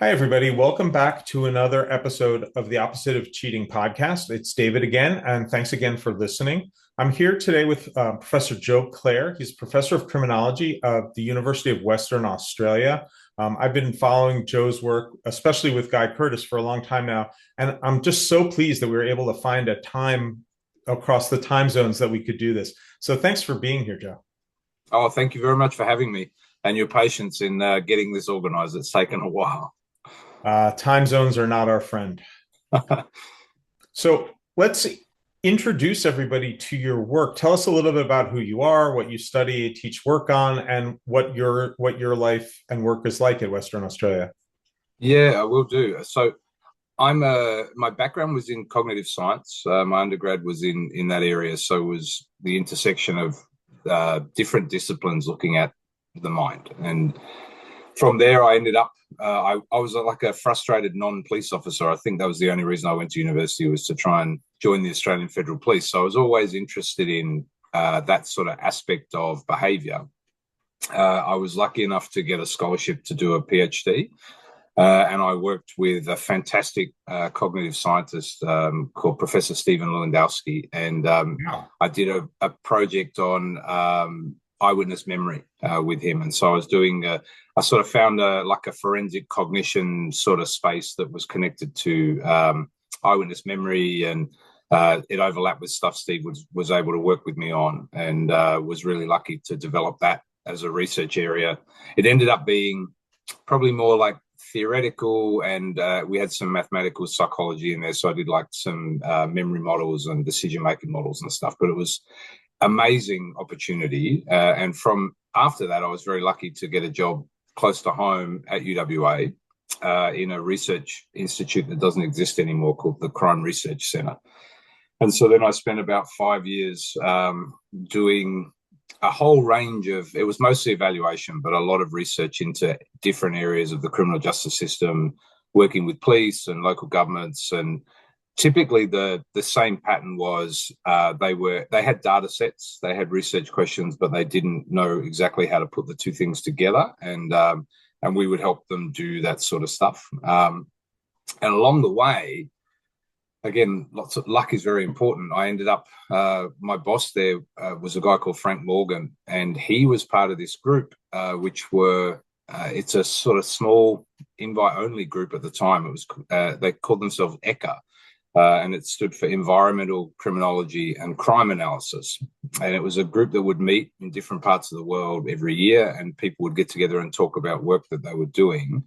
Hi, everybody. Welcome back to another episode of the Opposite of Cheating podcast. It's David again, and thanks again for listening. I'm here today with Professor Joe Clare. He's professor of criminology at the University of Western Australia. I've been following Joe's work, especially with Guy Curtis, for a long time now, and I'm just so pleased that we were able to find a time across the time zones that we could do this. So thanks for being here, Joe. Oh, thank you very much for having me and your patience in getting this organized. It's taken a while. Time zones are not our friend. So let's introduce everybody to your work. Tell us a little bit about who you are, what you study, teach, work on, and what your life and work is like at Western Australia. Yeah, I will do. So my background was in cognitive science. My undergrad was in that area, so it was the intersection of different disciplines looking at the mind. And from there, I ended up. I was like a frustrated non-police officer. I think that was the only reason I went to university, was to try and join the Australian Federal Police. So I was always interested in that sort of aspect of behaviour. I was lucky enough to get a scholarship to do a PhD, and I worked with a fantastic cognitive scientist called Professor Stephen Lewandowski, and Wow. I did a project on eyewitness memory with him. And so I was doing, I sort of found like a forensic cognition sort of space that was connected to eyewitness memory, and it overlapped with stuff Steve was able to work with me on, and was really lucky to develop that as a research area. It ended up being probably more like theoretical, and we had some mathematical psychology in there. So I did like some memory models and decision making models and stuff. But it was amazing opportunity. And from after that, I was very lucky to get a job close to home at UWA in a research institute that doesn't exist anymore, called the Crime Research Centre. And so then I spent about 5 years doing a whole range of, it was mostly evaluation, but a lot of research into different areas of the criminal justice system, working with police and local governments. And typically the same pattern was they had data sets, they had research questions, but they didn't know exactly how to put the two things together. And we would help them do that sort of stuff. And along the way, again, lots of luck is very important. I ended up, my boss there was a guy called Frank Morgan, and he was part of this group, which were, it's a sort of small invite-only group at the time. It was, they called themselves ECHA, and it stood for Environmental Criminology and Crime Analysis. And it was a group that would meet in different parts of the world every year, and people would get together and talk about work that they were doing.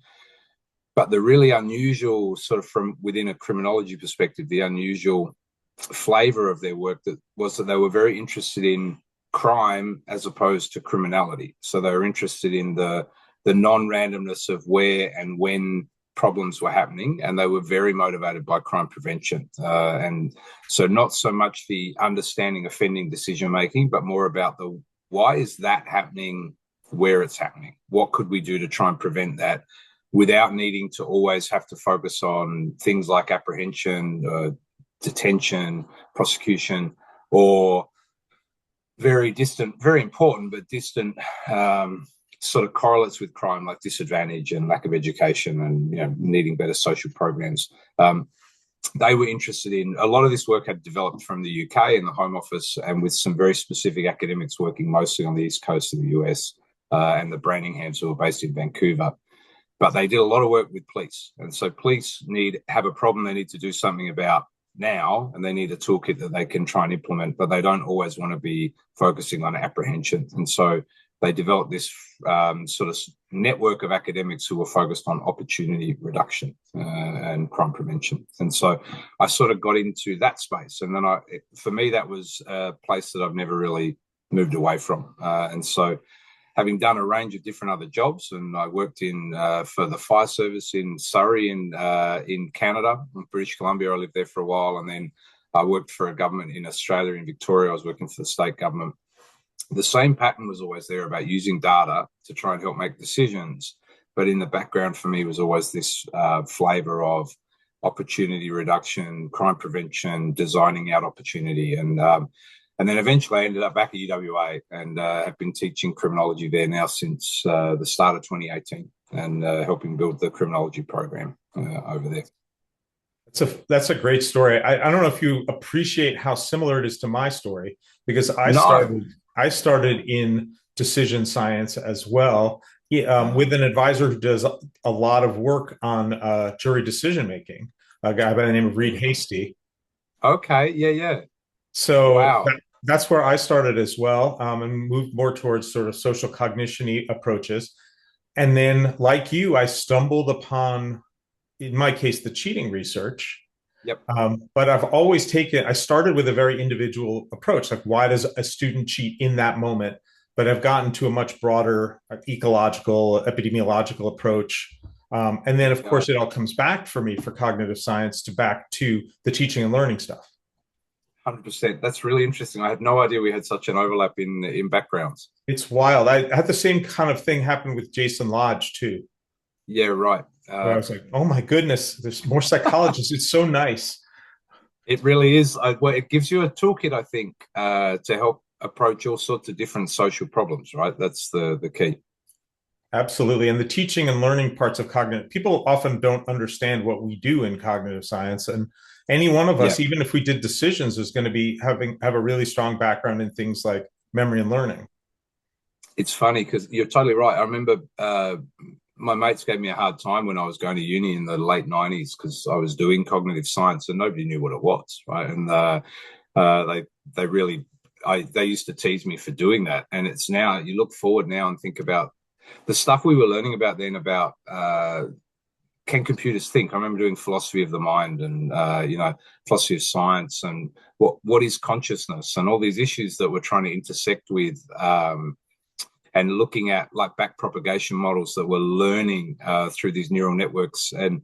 But the really unusual, sort of from within a criminology perspective, the unusual flavor of their work was that they were very interested in crime as opposed to criminality. So they were interested in the non-randomness of where and when problems were happening, and they were very motivated by crime prevention. And so not so much the understanding offending decision making, but more about the why is that happening, where it's happening, what could we do to try and prevent that, without needing to always have to focus on things like apprehension, detention, prosecution, or very distant, very important, but distant sort of correlates with crime, like disadvantage and lack of education, and needing better social programs. They were interested in, a lot of this work had developed from the UK in the Home Office, and with some very specific academics working mostly on the East Coast of the US, and the Branninghams, who were based in Vancouver. But they did a lot of work with police. And so police have a problem they need to do something about now, and they need a toolkit that they can try and implement, but they don't always want to be focusing on apprehension. And so they developed this sort of network of academics who were focused on opportunity reduction and crime prevention. And so I sort of got into that space. And then for me, that was a place that I've never really moved away from. And so having done a range of different other jobs, and I worked for the fire service in Surrey in Canada, in British Columbia. I lived there for a while, and then I worked for a government in Australia, in Victoria. I was working for the state government. The same pattern was always there about using data to try and help make decisions, but in the background for me was always this flavour of opportunity reduction, crime prevention, designing out opportunity, and then eventually I ended up back at UWA, and have been teaching criminology there now since the start of 2018. and helping build the criminology program over there. That's a great story. I don't know if you appreciate how similar it is to my story, because No. I started in decision science as well, with an advisor who does a lot of work on jury decision making, a guy by the name of Reed Hasty. Okay. Yeah. Yeah. So Wow. that's where I started as well, and moved more towards sort of social cognition approaches. And then, like you, I stumbled upon, in my case, the cheating research. Yep. But I started with a very individual approach, like why does a student cheat in that moment? But I've gotten to a much broader ecological, epidemiological approach. And then, of Yeah. course, it all comes back for me for cognitive science back to the teaching and learning stuff. 100%. That's really interesting. I had no idea we had such an overlap in backgrounds. It's wild. I had the same kind of thing happen with Jason Lodge, too, Yeah, right. where I was like, oh my goodness, there's more psychologists. It's so nice. It really is. Well, it gives you a toolkit, I think, to help approach all sorts of different social problems, right? That's the key. Absolutely. And the teaching and learning parts of cognitive, people often don't understand what we do in cognitive science. And any one of Yeah. us, even if we did decisions, is going to be have a really strong background in things like memory and learning. It's funny because you're totally right. I remember my mates gave me a hard time when I was going to uni in the late 90s because I was doing cognitive science and nobody knew what it was, right? And they really they used to tease me for doing that. And it's now, you look forward now and think about the stuff we were learning about then about can computers think? I remember doing philosophy of the mind and philosophy of science and what is consciousness and all these issues that we're trying to intersect with, and looking at like back propagation models that we're learning through these neural networks. And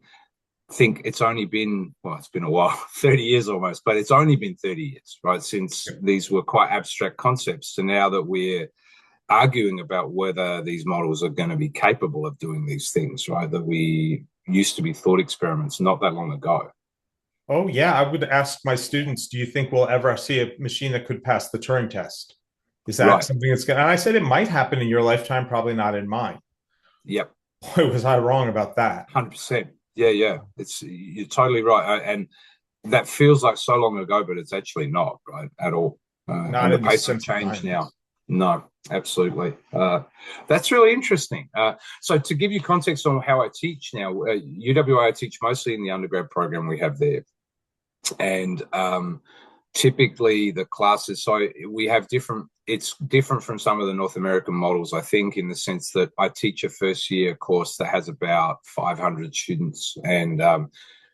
think it's only been, well, it's been a while, 30 years almost, but it's only been 30 years, right, since these were quite abstract concepts to now that we're arguing about whether these models are going to be capable of doing these things, right, that we used to be thought experiments not that long ago. Oh, yeah. I would ask my students, do you think we'll ever see a machine that could pass the Turing test? Is that Right. something that's going to, and I said it might happen in your lifetime, probably not in mine. Yep. Boy, was I wrong about that. 100%. Yeah, yeah. You're totally right. And that feels like so long ago, but it's actually not, right, at all. And Not the in the pace of sense of change time. now, no, absolutely. That's really interesting. So to give you context on how I teach now, UWA, I teach mostly in the undergrad program we have there. And typically the classes, so we have it's different from some of the North American models, I think, in the sense that I teach a first year course that has about 500 students. And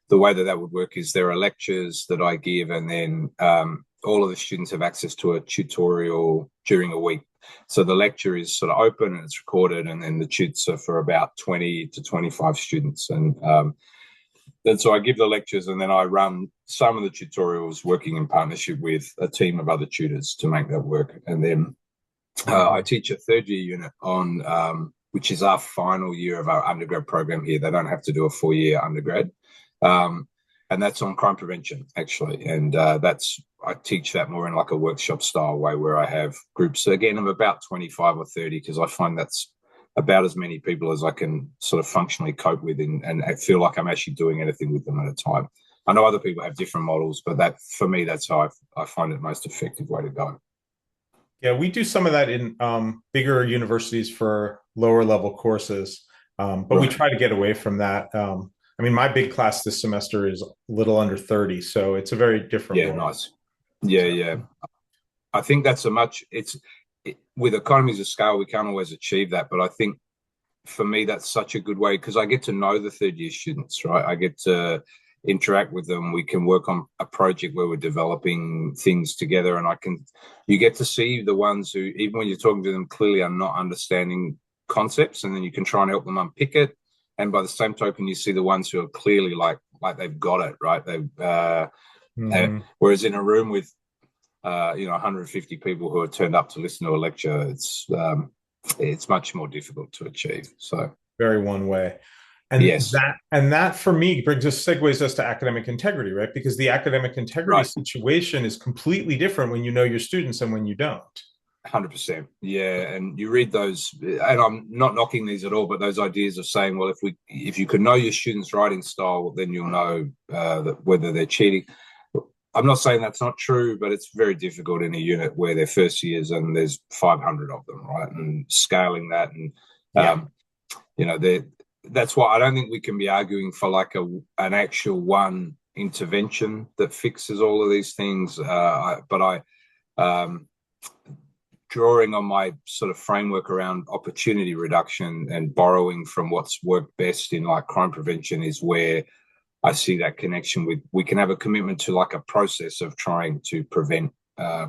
the way that would work is there are lectures that I give, and then all of the students have access to a tutorial during a week. So the lecture is sort of open and it's recorded, and then the tutes are for about 20 to 25 students. And so I give the lectures, and then I run some of the tutorials working in partnership with a team of other tutors to make that work. And then I teach a third year unit on, which is our final year of our undergrad program here. They don't have to do a 4-year undergrad. And that's on crime prevention, actually. And I teach that more in like a workshop style way, where I have groups, again, of about 25 or 30, because I find that's about as many people as I can sort of functionally cope with, and I feel like I'm actually doing anything with them at a time. I know other people have different models, but that, for me, that's how I find it the most effective way to go. Yeah, we do some of that in bigger universities for lower level courses, but we Right. try to get away from that. I mean, my big class this semester is a little under 30, so it's a very different Yeah, world. nice. Yeah, So, yeah. I think that's with economies of scale, we can't always achieve that. But I think for me, that's such a good way, because I get to know the third year students, right? I get to interact with them. We can work on a project where we're developing things together, and you get to see the ones who, even when you're talking to them, clearly are not understanding concepts, and then you can try and help them unpick it. And by the same token, you see the ones who are clearly like they've got it, right? mhm. Whereas in a room with 150 people who are turned up to listen to a lecture, it's much more difficult to achieve. So Very one way. yes, And that for me segues us to academic integrity, right? Because the academic integrity right. situation is completely different when you know your students and when you don't. 100%. Yeah, and you read those, and I'm not knocking these at all, but those ideas of saying, well, if you can know your students' writing style, then you'll know that whether they're cheating. I'm not saying that's not true, but it's very difficult in a unit where they're first years and there's 500 of them, right? And scaling that, and Yeah. you know, that's why I don't think we can be arguing for like an actual one intervention that fixes all of these things. Um, Drawing on my sort of framework around opportunity reduction and borrowing from what's worked best in like crime prevention is where I see that connection with, we can have a commitment to like a process of trying to prevent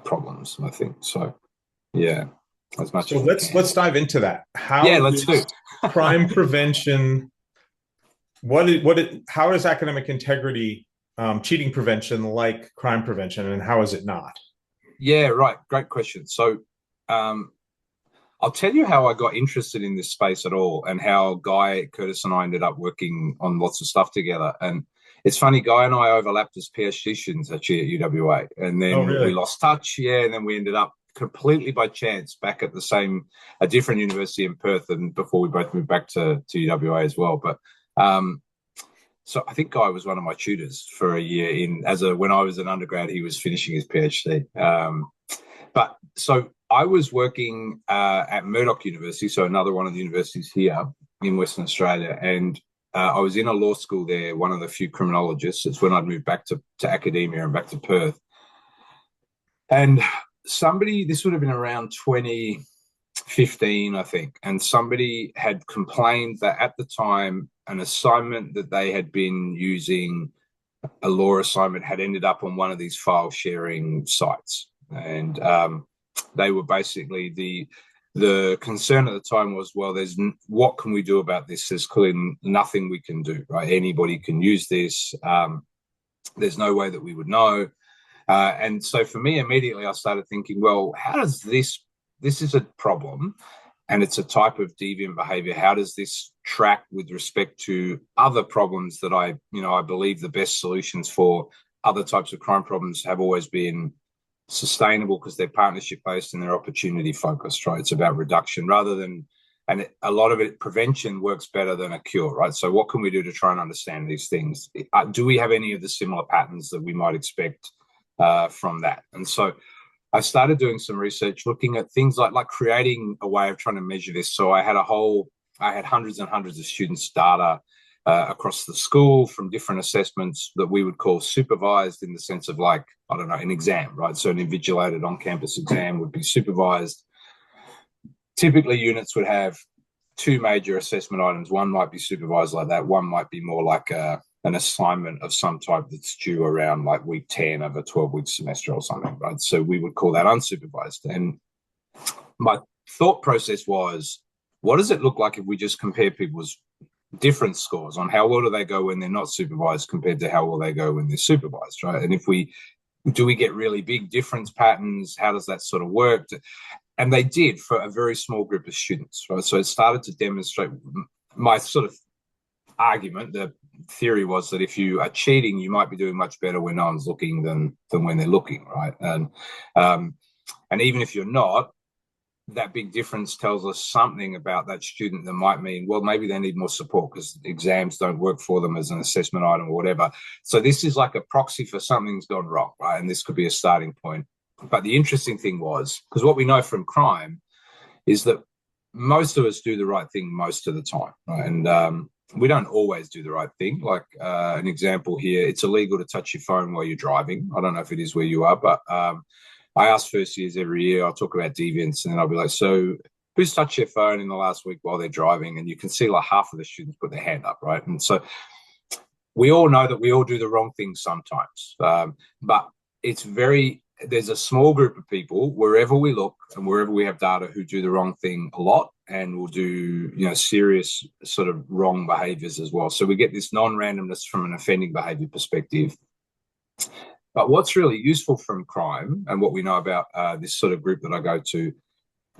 problems, I think. So, yeah, as much So as we can. let's dive into that. Yeah, let's do. Crime prevention, how is academic integrity cheating prevention like crime prevention, and how is it not? Yeah, right. Great question. So, I'll tell you how I got interested in this space at all, and how Guy, Curtis, and I ended up working on lots of stuff together. And it's funny, Guy and I overlapped as PhD students actually at UWA, and Oh, then we really? lost touch. Yeah, and then we ended up completely by chance back at a different university in Perth, and before we both moved back to UWA as well. But so I think Guy was one of my tutors for a year when I was an undergrad, he was finishing his PhD. But so I was working at Murdoch University, so another one of the universities here in Western Australia, and I was in a law school there, one of the few criminologists. It's when I'd moved back to academia and back to Perth. And this would have been around 2015, I think, and somebody had complained that at the time, an assignment that they had been using, a law assignment, had ended up on one of these file sharing sites. And they were basically the concern at the time was, well, what can we do about this? There's clearly nothing we can do, right? Anybody can use this. There's no way that we would know. And so for me, immediately I started thinking, well, how does this is a problem, and it's a type of deviant behavior. How does this track with respect to other problems that I believe the best solutions for other types of crime problems have always been sustainable, because they're partnership based and they're opportunity focused, right? It's about reduction rather than, and a lot of it, prevention works better than a cure, right? So what can we do to try and understand these things? Do we have any of the similar patterns that we might expect from that? And so I started doing some research looking at things like creating a way of trying to measure this. So I had hundreds and hundreds of students' data across the school from different assessments that we would call supervised, in the sense of like, I don't know, an exam, right? So an invigilated on-campus exam would be supervised. Typically, units would have two major assessment items. One might be supervised like that. One might be more like an assignment of some type that's due around like week 10 of a 12-week semester or something, right? So we would call that unsupervised. And my thought process was, what does it look like if we just compare people's different scores on how well do they go when they're not supervised compared to how well they go when they're supervised, right? And do we get really big difference patterns? How does that sort of work? And they did for a very small group of students, right? So it started to demonstrate my sort of argument. The theory was that if you are cheating, you might be doing much better when no one's looking than when they're looking, right? And even if you're not, that big difference tells us something about that student that might mean, well, maybe they need more support because exams don't work for them as an assessment item or whatever. So this is like a proxy for something's gone wrong, right? And this could be a starting point. But the interesting thing was, because what we know from crime is that most of us do the right thing most of the time, right? And we don't always do the right thing. Like an example here, it's illegal to touch your phone while you're driving. I don't know if it is where you are, but I ask first years every year, I'll talk about deviance, and then I'll be like, so who's touched their phone in the last week while they're driving? And you can see like half of the students put their hand up, right? And so we all know that we all do the wrong thing sometimes. But there's a small group of people wherever we look and wherever we have data who do the wrong thing a lot and will do, serious sort of wrong behaviors as well. So we get this non-randomness from an offending behavior perspective. But what's really useful from crime and what we know about this sort of group that I go to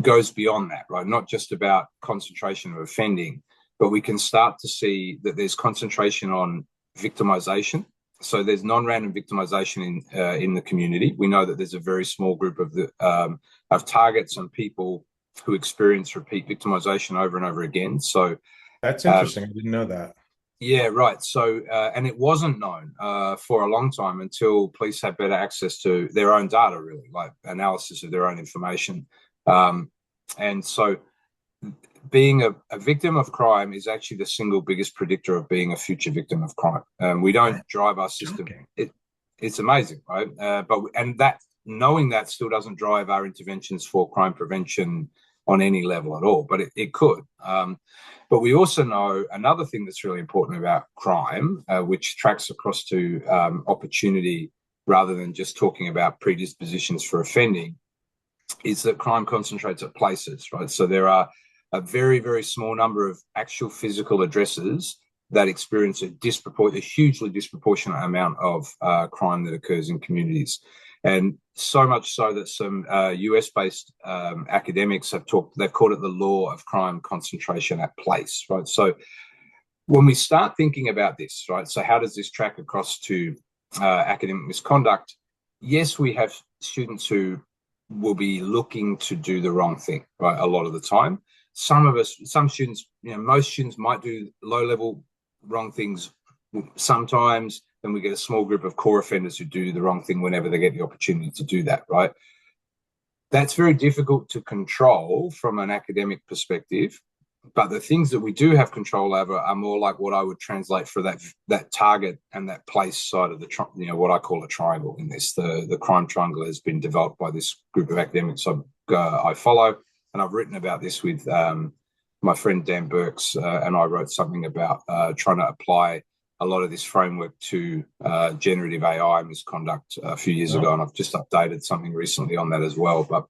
goes beyond that, right? Not just about concentration of offending, but we can start to see that there's concentration on victimization. So there's non-random victimization in the community. We know that there's a very small group of of targets and people who experience repeat victimization over and over again. So that's interesting. I didn't know that. Yeah, right. So, and it wasn't known for a long time until police had better access to their own data, really, like analysis of their own information. And so being a victim of crime is actually the single biggest predictor of being a future victim of crime. We don't drive our system. It's amazing, right? And that knowing that still doesn't drive our interventions for crime prevention on any level at all, but it could. But we also know another thing that's really important about crime, which tracks across to opportunity rather than just talking about predispositions for offending, is that crime concentrates at places, right? So there are a very, very small number of actual physical addresses that experience a hugely disproportionate amount of crime that occurs in communities. And so much so that some US-based academics they've called it the law of crime concentration at place, right? So when we start thinking about this, right, so how does this track across to academic misconduct? Yes, we have students who will be looking to do the wrong thing, right, a lot of the time. Some students, most students might do low-level wrong things sometimes. Then we get a small group of core offenders who do the wrong thing whenever they get the opportunity to do that, right? That's very difficult to control from an academic perspective. But the things that we do have control over are more like what I would translate for that target and that place side of the what I call a triangle in this. The crime triangle has been developed by this group of academics I follow, and I've written about this with my friend Dan Burks, and I wrote something about trying to apply a lot of this framework to generative AI misconduct a few years ago, and I've just updated something recently on that as well. But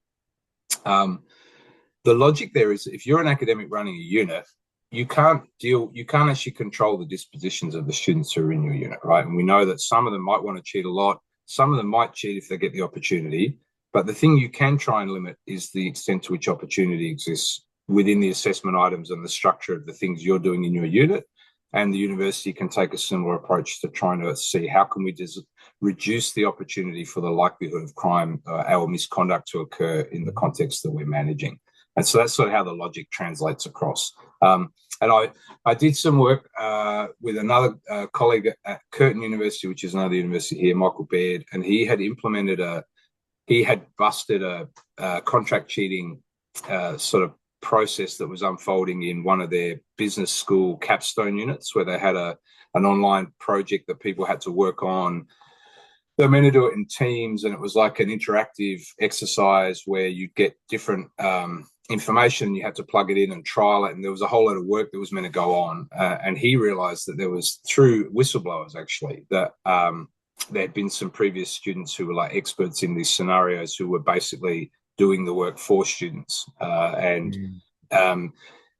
the logic there is, if you're an academic running a unit, you can't actually control the dispositions of the students who are in your unit, right? And we know that some of them might want to cheat a lot, some of them might cheat if they get the opportunity. But the thing you can try and limit is the extent to which opportunity exists within the assessment items and the structure of the things you're doing in your unit. And the university can take a similar approach to trying to see how can we reduce the opportunity for the likelihood of crime or misconduct to occur in the context that we're managing. And so that's sort of how the logic translates across. And I did some work with another colleague at Curtin University, which is another university here, Michael Baird, and he had busted a contract cheating sort of process that was unfolding in one of their business school capstone units, where they had an online project that people had to work on. They were meant to do it in teams, and it was like an interactive exercise where you'd get different information, you had to plug it in and trial it, and there was a whole lot of work that was meant to go on. And he realized that there was, through whistleblowers actually, that there had been some previous students who were like experts in these scenarios who were basically doing the work for students.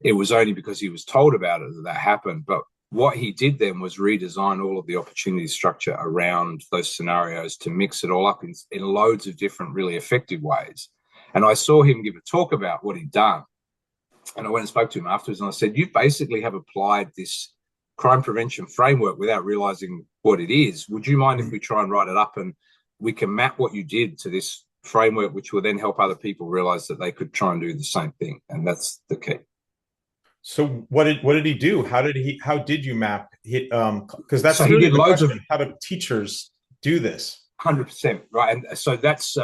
It was only because he was told about it that happened. But what he did then was redesign all of the opportunity structure around those scenarios to mix it all up in loads of different really effective ways. And I saw him give a talk about what he'd done. And I went and spoke to him afterwards, and I said, you basically have applied this crime prevention framework without realizing what it is. Would you mind if we try and write it up and we can map what you did to this framework, which will then help other people realize that they could try and do the same thing? And that's the key. So what did he do? How did you map it? Because that's so he did loads question. How do teachers do this? 100%, right? And so that's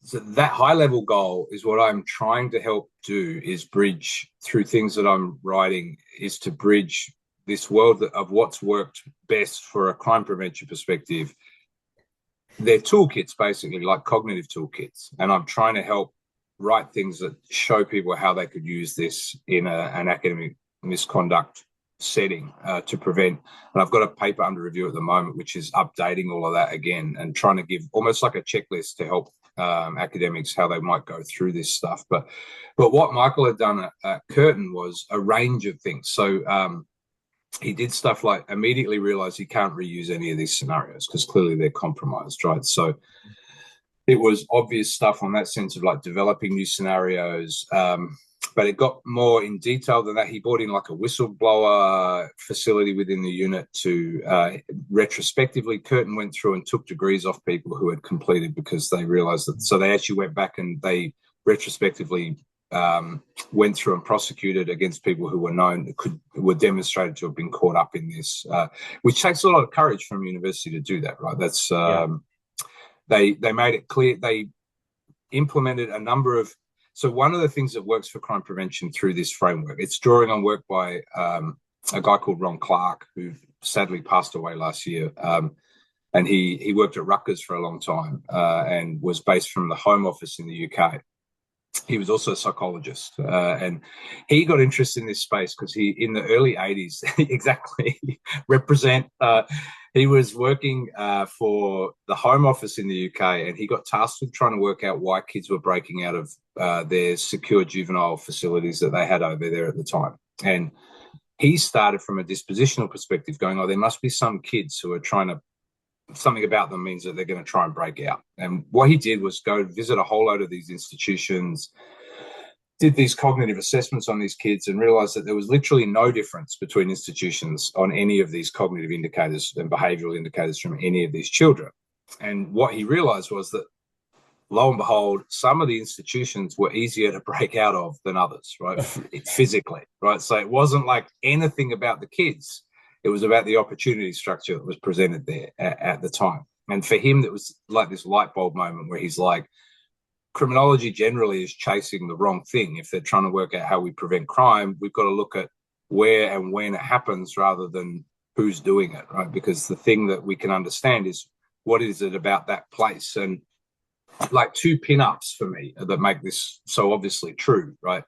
so that high level goal is what I'm trying to help do, is bridge through things that I'm writing, is to bridge this world of what's worked best for a crime prevention perspective. They're toolkits, basically, like cognitive toolkits. And I'm trying to help write things that show people how they could use this in an academic misconduct setting to prevent. And I've got a paper under review at the moment, which is updating all of that again and trying to give almost like a checklist to help academics how they might go through this stuff. But what Michael had done at Curtin was a range of things. So he did stuff like immediately realize he can't reuse any of these scenarios because clearly they're compromised, right? So it was obvious stuff on that sense of like developing new scenarios, But it got more in detail than that. He brought in like a whistleblower facility within the unit to retrospectively. Curtin went through and took degrees off people who had completed because they realized that. So they actually went back and they retrospectively went through and prosecuted against people who were known, were demonstrated to have been caught up in this, which takes a lot of courage from a university to do that, right? That's they made it clear. They implemented a number of. So one of the things that works for crime prevention through this framework, it's drawing on work by a guy called Ron Clarke, who sadly passed away last year. And he worked at Rutgers for a long time and was based from the Home Office in the UK. He was also a psychologist, and he got interested in this space because he, in the early 80s, exactly, he was working for the Home Office in the UK, and he got tasked with trying to work out why kids were breaking out of their secure juvenile facilities that they had over there at the time. And he started from a dispositional perspective, going, there must be some kids who are trying to, something about them means that they're going to try and break out. And what he did was go visit a whole load of these institutions, did these cognitive assessments on these kids, and realized that there was literally no difference between institutions on any of these cognitive indicators and behavioral indicators from any of these children. And what he realized was that, lo and behold, some of the institutions were easier to break out of than others, right? Physically, right? So it wasn't like anything about the kids. It was about the opportunity structure that was presented there at the time. And for him, that was like this light bulb moment where he's like, criminology generally is chasing the wrong thing. If they're trying to work out how we prevent crime, we've got to look at where and when it happens rather than who's doing it, right? Because the thing that we can understand is what is it about that place? And like two pin-ups for me that make this so obviously true, right?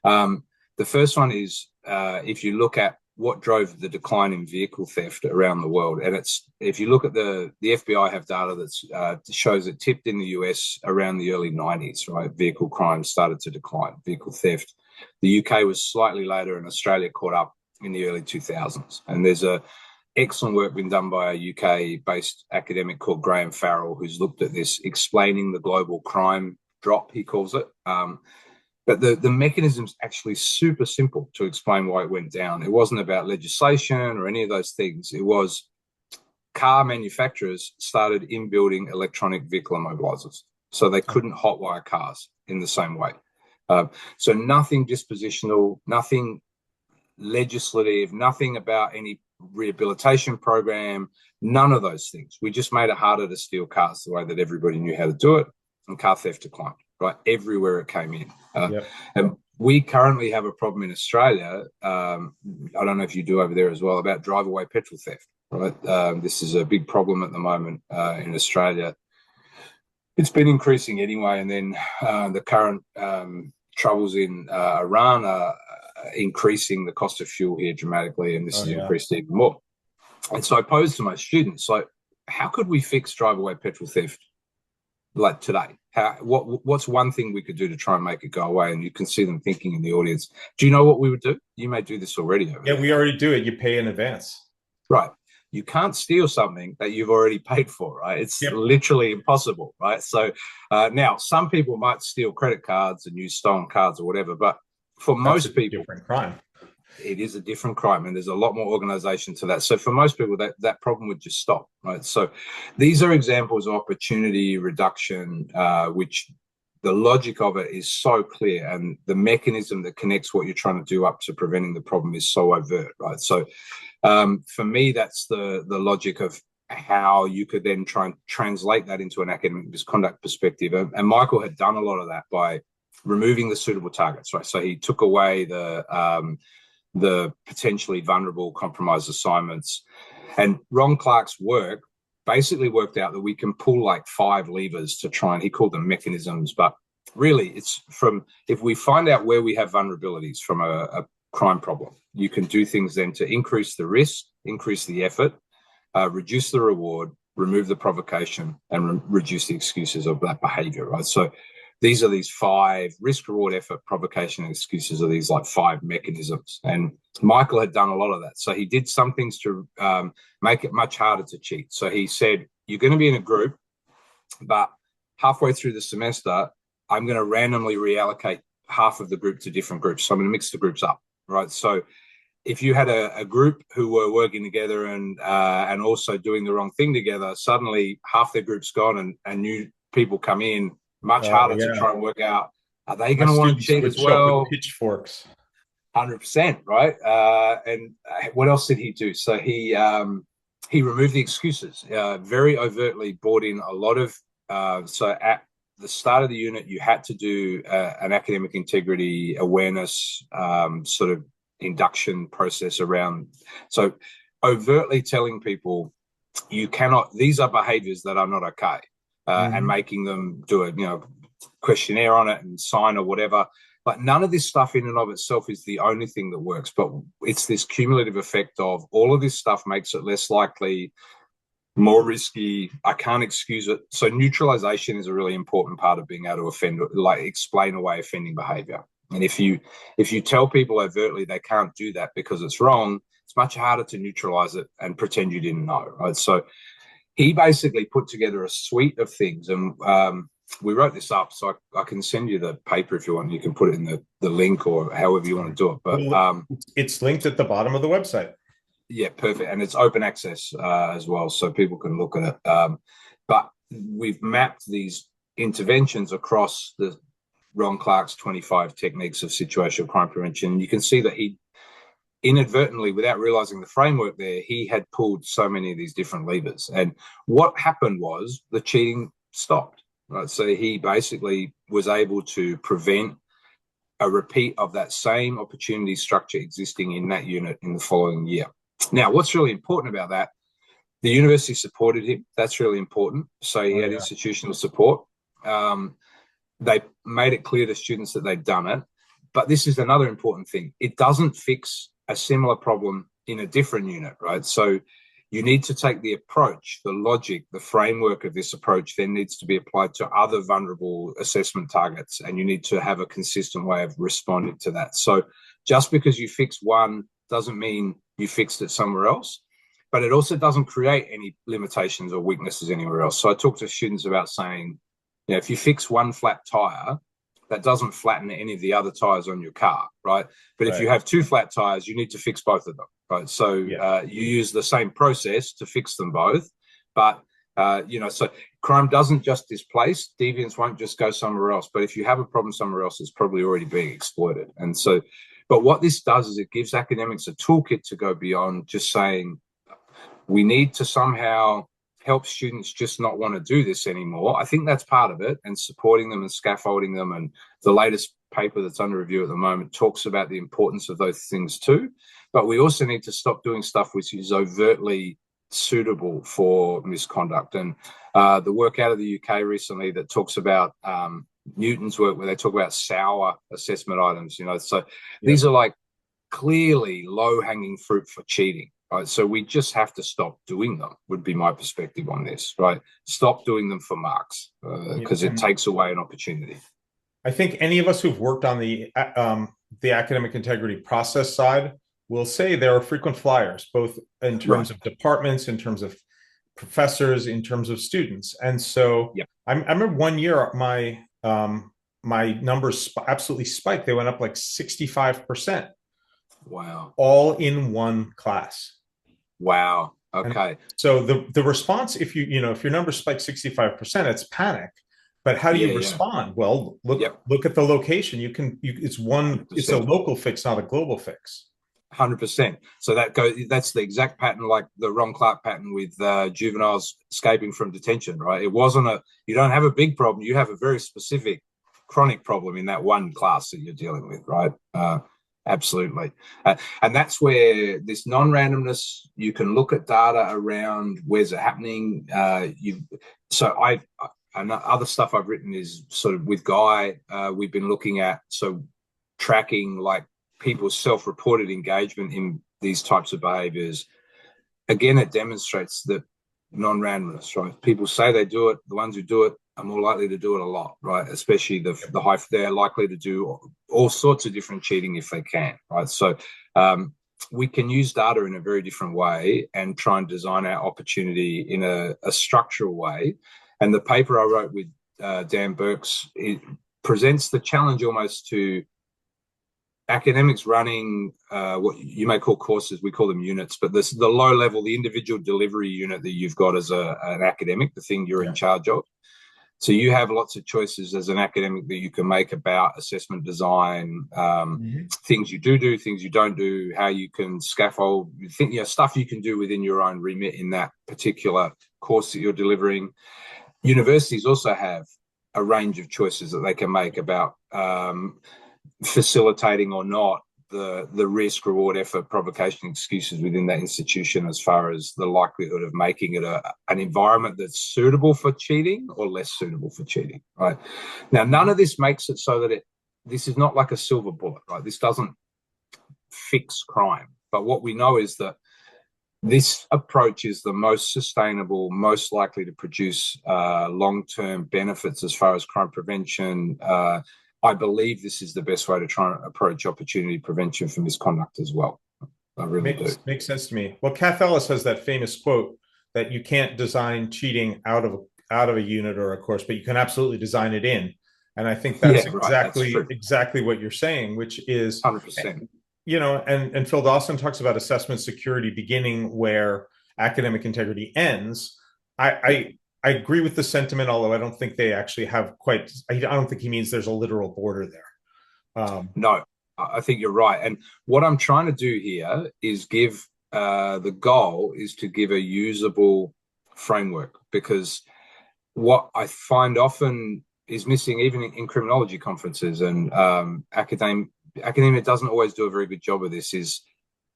The first one is if you look at what drove the decline in vehicle theft around the world. And it's, if you look at the FBI have data that shows it tipped in the US around the early 90s, right? Vehicle crime started to decline, vehicle theft. The UK was slightly later and Australia caught up in the early 2000s. And there's a excellent work been done by a UK-based academic called Graham Farrell, who's looked at this, explaining the global crime drop, he calls it. But the mechanism's actually super simple to explain why it went down. It wasn't about legislation or any of those things. It was car manufacturers started inbuilding electronic vehicle immobilizers. So they couldn't hotwire cars in the same way. So nothing dispositional, nothing legislative, nothing about any rehabilitation program, none of those things. We just made it harder to steal cars the way that everybody knew how to do it, and car theft declined. Right, everywhere it came in. And we currently have a problem in Australia. I don't know if you do over there as well, about drive-away petrol theft. Right, this is a big problem at the moment in Australia. It's been increasing anyway, and then the current troubles in Iran are increasing the cost of fuel here dramatically, and this has increased even more. And so I posed to my students, like, how could we fix drive-away petrol theft like today? What's one thing we could do to try and make it go away? And you can see them thinking in the audience. Do you know what we would do? You may do this already. We already do it. You pay in advance. Right. You can't steal something that you've already paid for, right? It's literally impossible, right? So now some people might steal credit cards and use stolen cards or whatever, but for most people, different crime. It is a different crime, and there's a lot more organization to that. So for most people, that problem would just stop, right? So these are examples of opportunity reduction, which the logic of it is so clear, and the mechanism that connects what you're trying to do up to preventing the problem is so overt, right? So for me, that's the logic of how you could then try and translate that into an academic misconduct perspective. And Michael had done a lot of that by removing the suitable targets, right? So he took away the potentially vulnerable compromised assignments. And Ron Clarke's work basically worked out that we can pull like 5 levers to try, and he called them mechanisms, but really it's from, if we find out where we have vulnerabilities from a crime problem, you can do things then to increase the risk, increase the effort, reduce the reward, remove the provocation, and reduce the excuses of that behavior, right? So these are these 5 risk, reward, effort, provocation, and excuses are these like 5 mechanisms. And Michael had done a lot of that. So he did some things to make it much harder to cheat. So he said, you're going to be in a group, but halfway through the semester, I'm going to randomly reallocate half of the group to different groups. So I'm going to mix the groups up, right? So if you had a group who were working together and also doing the wrong thing together, suddenly half their group's gone and new people come in, much harder to try and work out, are they going to want to cheat as well? With pitchforks. 100%, right? And what else did he do? So he removed the excuses, very overtly brought in a lot of, so at the start of the unit, you had to do an academic integrity awareness sort of induction process around. So overtly telling people, you cannot, these are behaviors that are not okay, and making them do a questionnaire on it and sign or whatever. But none of this stuff in and of itself is the only thing that works, but it's this cumulative effect of all of this stuff makes it less likely, more risky. I can't excuse it. So neutralization is a really important part of being able to explain away offending behavior. And if you tell people overtly they can't do that because it's wrong, it's much harder to neutralize it and pretend you didn't know, right? So he basically put together a suite of things, and we wrote this up, so I can send you the paper if you want. You can put it in the link or however you want to do it. But it's linked at the bottom of the website. Yeah, perfect. And it's open access as well, so people can look at it. But we've mapped these interventions across the Ron Clarke's 25 techniques of situational crime prevention. And you can see that he inadvertently, without realizing the framework there, he had pulled so many of these different levers. And what happened was the cheating stopped. Right? So he basically was able to prevent a repeat of that same opportunity structure existing in that unit in the following year. Now, what's really important about that, the university supported him. That's really important. So he had institutional support. They made it clear to students that they'd done it. But this is another important thing. It doesn't fix a similar problem in a different unit, right? So you need to take the approach, the logic, the framework of this approach then needs to be applied to other vulnerable assessment targets, and you need to have a consistent way of responding to that. So just because you fix one doesn't mean you fixed it somewhere else, but it also doesn't create any limitations or weaknesses anywhere else. So I talk to students about saying, if you fix one flat tire, that doesn't flatten any of the other tires on your car, right? But if you have two flat tires, you need to fix both of them, right? So you use the same process to fix them both, but so crime doesn't just displace, deviance won't just go somewhere else. But if you have a problem somewhere else, it's probably already being exploited. And so, but what this does is it gives academics a toolkit to go beyond just saying, we need to somehow help students just not want to do this anymore. I think that's part of it, and supporting them and scaffolding them. And the latest paper that's under review at the moment talks about the importance of those things too. But we also need to stop doing stuff which is overtly suitable for misconduct. And the work out of the UK recently that talks about Newton's work, where they talk about sour assessment items, so these are like clearly low-hanging fruit for cheating. Right, so we just have to stop doing them, would be my perspective on this, right? Stop doing them for marks because it takes away an opportunity. I think any of us who've worked on the academic integrity process side will say there are frequent flyers, both in terms of departments, in terms of professors, in terms of students. And so I remember one year my numbers absolutely spiked. They went up like 65%. Wow. All in one class. Wow. Okay. And so the response, if your numbers spike 65%, it's panic. But how do you respond? Well, look at the location. It's a local fix, not a global fix. 100%. So that's the exact pattern, like the Ron Clarke pattern with juveniles escaping from detention, right? It wasn't you don't have a big problem. You have a very specific chronic problem in that one class that you're dealing with, right? Absolutely. And that's where this non-randomness, you can look at data around where's it happening. And other stuff I've written is sort of with Guy, we've been looking at, tracking like people's self-reported engagement in these types of behaviors. Again, it demonstrates that non-randomness, right? People say they do it. The ones who do it are more likely to do it a lot, right? Especially the high, they're likely to do all sorts of different cheating if they can, right? So we can use data in a very different way and try and design our opportunity in a structural way. And the paper I wrote with Dan Burks, it presents the challenge almost to academics running what you may call courses. We call them units, but this the low level, the individual delivery unit that you've got as an academic, the thing you're in charge of. So you have lots of choices as an academic that you can make about assessment design, things you do, things you don't do, how you can scaffold, stuff you can do within your own remit in that particular course that you're delivering. Universities also have a range of choices that they can make about facilitating or not the risk, reward, effort, provocation, excuses within that institution as far as the likelihood of making it an environment that's suitable for cheating or less suitable for cheating, right? Now, none of this makes it so that this is not like a silver bullet, right? This doesn't fix crime. But what we know is that this approach is the most sustainable, most likely to produce long-term benefits as far as crime prevention. I believe this is the best way to try and approach opportunity prevention for misconduct as well. I really do. Makes sense to me. Well, Kath Ellis has that famous quote that you can't design cheating out of a unit or a course, but you can absolutely design it in. And I think that's exactly what you're saying, which is 100%. And Phil Dawson talks about assessment security beginning where academic integrity ends. I agree with the sentiment, although I don't think they actually have quite. I don't think he means there's a literal border there. No, I think you're right. And what I'm trying to do here is give the goal is to give a usable framework, because what I find often is missing, even in criminology conferences and academia doesn't always do a very good job of this, is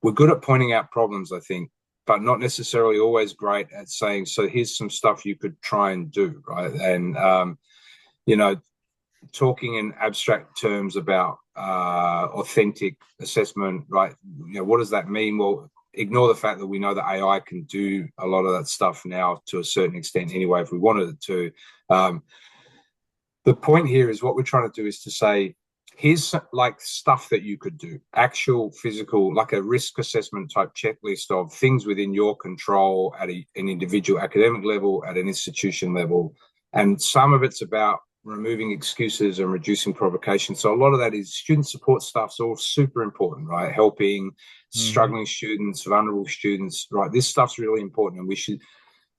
we're good at pointing out problems, I think, but not necessarily always great at saying, so here's some stuff you could try and do, right? And, talking in abstract terms about authentic assessment, right? What does that mean? Well, ignore the fact that we know that AI can do a lot of that stuff now to a certain extent anyway, if we wanted it to. The point here is what we're trying to do is to say, here's like stuff that you could do, actual physical, like a risk assessment type checklist of things within your control at an individual academic level, at an institution level. And some of it's about removing excuses and reducing provocation. So a lot of that is student support stuff. So all super important, right? Helping struggling students, vulnerable students, right? This stuff's really important, and we should.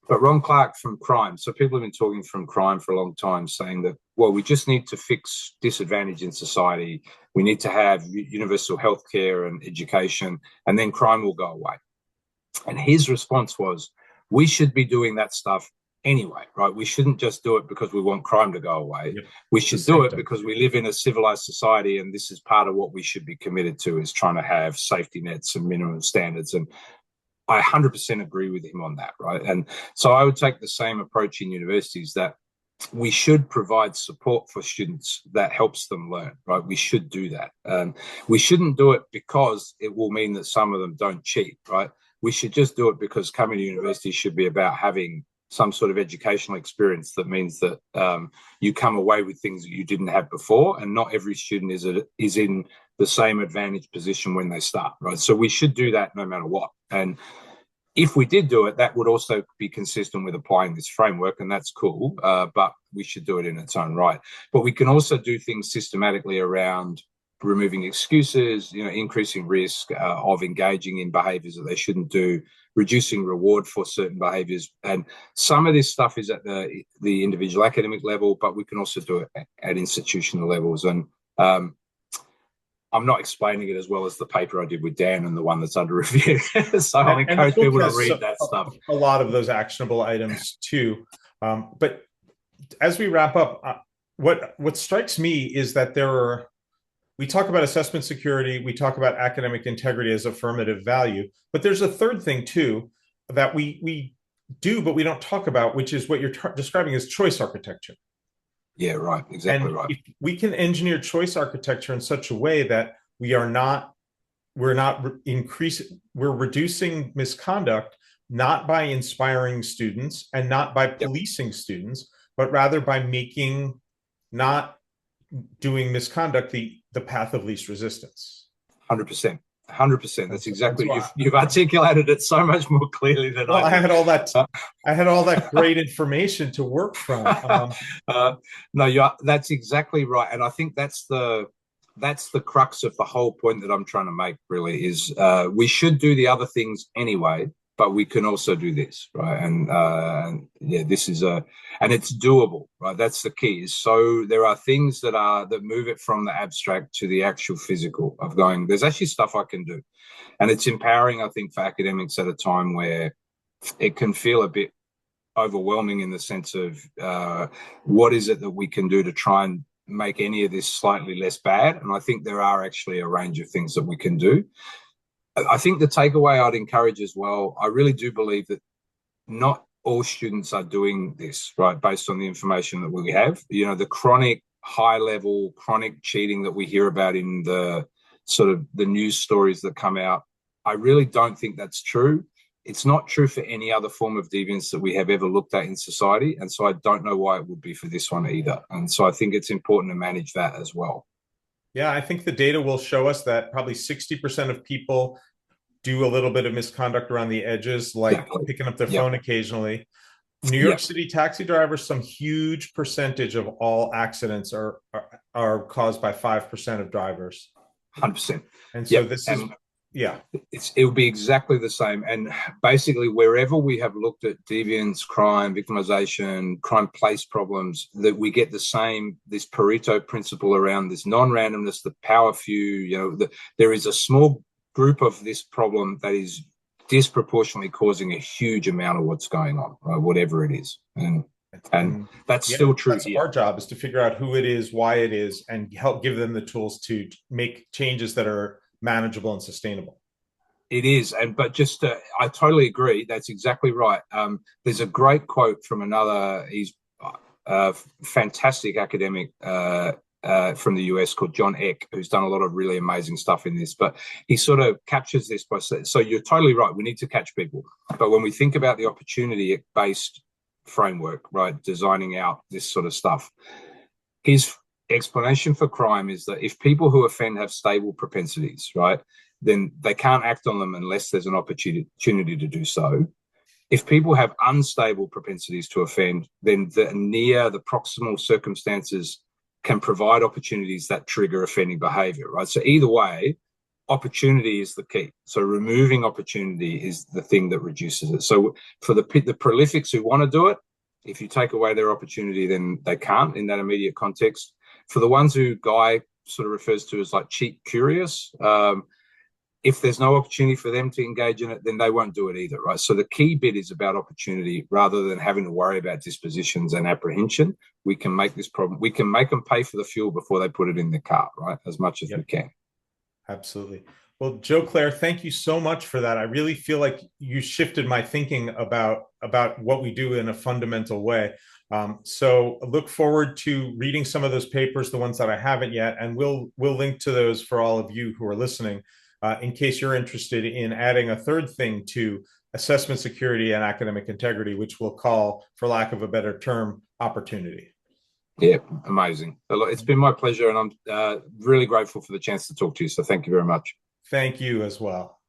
But Ron Clarke from crime, so people have been talking from crime for a long time, saying that, well, we just need to fix disadvantage in society. We need to have universal healthcare and education, and then crime will go away. And his response was, we should be doing that stuff anyway, right? We shouldn't just do it because we want crime to go away. Yep. We should do it because we live in a civilized society, and this is part of what we should be committed to, is trying to have safety nets and minimum standards. And I 100% agree with him on that, right? And so I would take the same approach in universities, that we should provide support for students that helps them learn, right? We should do that. We shouldn't do it because it will mean that some of them don't cheat, right? We should just do it because coming to university should be about having some sort of educational experience that means that you come away with things that you didn't have before, and not every student is in the same advantaged position when they start, right? So we should do that no matter what. And if we did do it, that would also be consistent with applying this framework, and that's cool, but we should do it in its own right. But we can also do things systematically around removing excuses, increasing risk of engaging in behaviors that they shouldn't do, reducing reward for certain behaviors. And some of this stuff is at the individual academic level, but we can also do it at institutional levels. And I'm not explaining it as well as the paper I did with Dan and the one that's under review. So I encourage people to read that stuff. A lot of those actionable items too. But as we wrap up, what strikes me is that we talk about assessment security, we talk about academic integrity as affirmative value, but there's a third thing too that we do, but we don't talk about, which is what you're describing as choice architecture. Yeah, right. Exactly right. If we can engineer choice architecture in such a way that we're reducing misconduct, not by inspiring students and not by policing students, but rather by making not doing misconduct the path of least resistance. 100%. 100%. That's And exactly, so you've articulated it so much more clearly than well, I did. I had all that great information to work from. No, that's exactly right, and I think that's the crux of the whole point that I'm trying to make. Really, is we should do the other things anyway, but we can also do this, right? And yeah, this is and it's doable, right? That's the key. So there are things that move it from the abstract to the actual physical of going. There's actually stuff I can do, and it's empowering, I think, for academics at a time where it can feel a bit overwhelming in the sense of what is it that we can do to try and make any of this slightly less bad. And I think there are actually a range of things that we can do. I think the takeaway I'd encourage as well, I really do believe that not all students are doing this, right, based on the information that we have. You know, the chronic, high level, chronic cheating that we hear about in the sort of the news stories that come out, I really don't think that's true. It's not true for any other form of deviance that we have ever looked at in society. And so I don't know why it would be for this one either. And so I think it's important to manage that as well. Yeah, I think the data will show us that probably 60% of people do a little bit of misconduct around the edges, like Exactly. picking up their Yep. phone occasionally. New York Yep. City taxi drivers, some huge percentage of all accidents are caused by 5% of drivers. 100%. And so Yep. this is, And yeah. it will be exactly the same. And basically, wherever we have looked at deviance, crime, victimization, crime place problems, that we get the same, this Pareto principle around this non-randomness, the power few, you know, there is a small group of this problem that is disproportionately causing a huge amount of what's going on, right, whatever it is. And that's Yeah, still true that's here. our job, is to figure out who it is, why it is, and help give them the tools to make changes that are manageable and sustainable. It is, but just I totally agree. That's exactly right. There's a great quote from he's a fantastic academic from the US called John Eck, who's done a lot of really amazing stuff in this. But he sort of captures this by saying, so you're totally right. We need to catch people. But when we think about the opportunity-based framework, right, designing out this sort of stuff, his explanation for crime is that if people who offend have stable propensities, right, then they can't act on them unless there's an opportunity to do so. If people have unstable propensities to offend, then the proximal circumstances can provide opportunities that trigger offending behavior, right? So either way, opportunity is the key. So removing opportunity is the thing that reduces it. So for the prolifics who want to do it, if you take away their opportunity, then they can't in that immediate context. For the ones who Guy sort of refers to as like cheat curious, if there's no opportunity for them to engage in it, then they won't do it either, right? So the key bit is about opportunity rather than having to worry about dispositions and apprehension. We can make them pay for the fuel before they put it in the car, right? As much as we can. Absolutely. Well, Joe Clare, thank you so much for that. I really feel like you shifted my thinking about what we do in a fundamental way. So I look forward to reading some of those papers, the ones that I haven't yet, and we'll link to those for all of you who are listening. In case you're interested in adding a third thing to assessment security and academic integrity, which we'll call, for lack of a better term, opportunity. Yeah, amazing. It's been my pleasure, and I'm really grateful for the chance to talk to you. So thank you very much. Thank you as well.